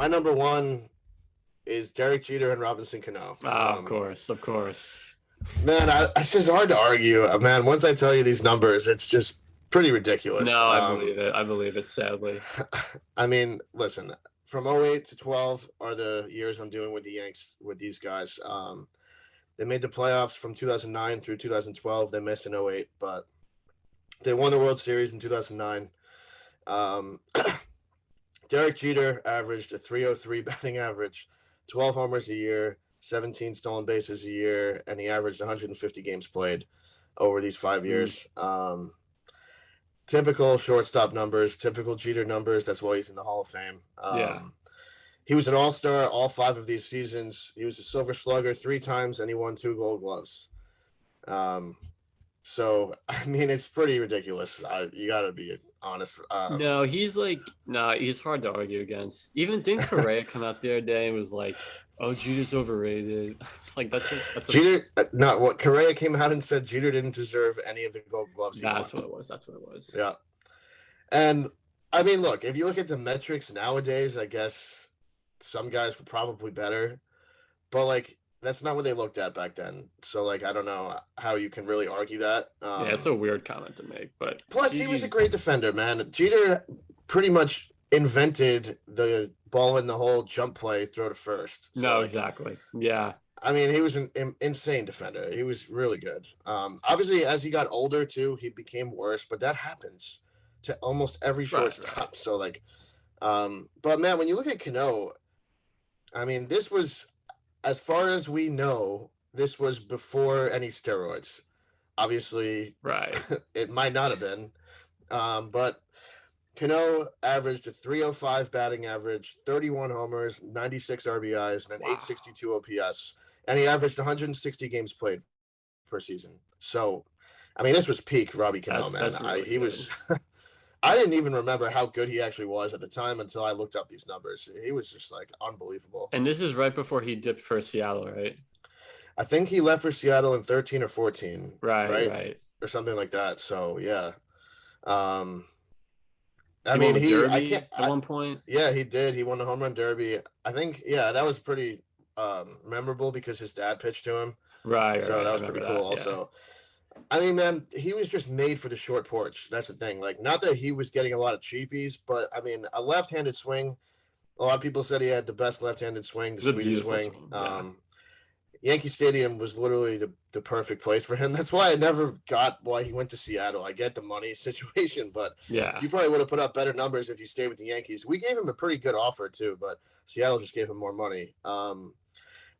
my number one is Derek Jeter and Robinson Cano. Ah, of course, of course. Man, it's just hard to argue. Man, once I tell you these numbers, it's just pretty ridiculous. No, I believe it. I believe it, sadly. I mean, listen, from '08 to 12 are the years I'm doing with the Yanks with these guys. They made the playoffs from 2009 through 2012. They missed in '08, but they won the World Series in 2009. Um, Derek Jeter averaged a 303 batting average, 12 homers a year, 17 stolen bases a year, and he averaged 150 games played over these 5 years. Typical shortstop numbers, typical Jeter numbers. That's why he's in the Hall of Fame. Yeah. He was an all-star all 5 of these seasons. He was a Silver Slugger 3 times, and he won 2 Gold Gloves. So, I mean, it's pretty ridiculous. You got to be honest. No, he's hard to argue against. Even didn't Correa come out the other day and was like, "Oh, Jeter's overrated." It's like Jeter. Not what Correa came out and said. Jeter didn't deserve any of the Gold Gloves. That's what it was. That's what it was. Yeah, and I mean, look, if you look at the metrics nowadays, I guess some guys were probably better, but like that's not what they looked at back then. So like I don't know how you can really argue that. Yeah, it's a weird comment to make, but plus he was a great defender, man. Jeter pretty much invented the ball in the hole jump play, throw to first. So, no, exactly. Yeah. I mean, he was an insane defender. He was really good. Obviously, as he got older too, he became worse, but that happens to almost every shortstop. Right. So like, but man, when you look at Cano, I mean, this was, as far as we know, this was before any steroids. Obviously, right. It might not have been, but Cano averaged a 305 batting average, 31 homers, 96 RBIs, and an 862 OPS. And he averaged 160 games played per season. So, I mean, this was peak Robbie Cano, man. That's really he was. I didn't even remember how good he actually was at the time until I looked up these numbers. He was just like unbelievable. And this is right before he dipped for Seattle, right? I think he left for Seattle in 13 or 14. Right. Or something like that. So, yeah. I mean, at one point. Yeah, he did. He won the home run derby. I think, yeah, that was pretty memorable because his dad pitched to him. Right. So that was pretty cool. Also, I mean, man, he was just made for the short porch. That's the thing. Like, not that he was getting a lot of cheapies, but I mean, a left-handed swing. A lot of people said he had the best left-handed swing, the sweetest swing. Yankee Stadium was literally the perfect place for him. That's why I never got why he went to Seattle. I get the money situation, but you probably would have put up better numbers if you stayed with the Yankees. We gave him a pretty good offer too, but Seattle just gave him more money.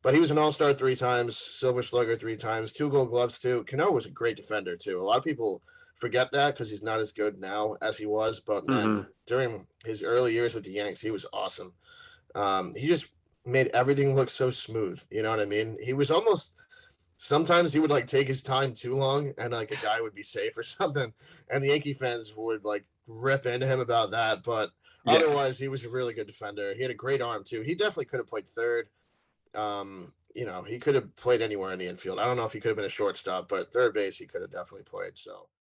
But he was an all-star 3 times, Silver Slugger 3 times, 2 Gold Gloves too. Cano was a great defender too. A lot of people forget that because he's not as good now as he was, but man, during his early years with the Yanks, he was awesome. He just made everything look so smooth. You know what I mean? He was almost, sometimes he would like take his time too long and like a guy would be safe or something. And the Yankee fans would like rip into him about that. But otherwise, he was a really good defender. He had a great arm too. He definitely could have played third. You know, he could have played anywhere in the infield. I don't know if he could have been a shortstop, but third base, he could have definitely played. So.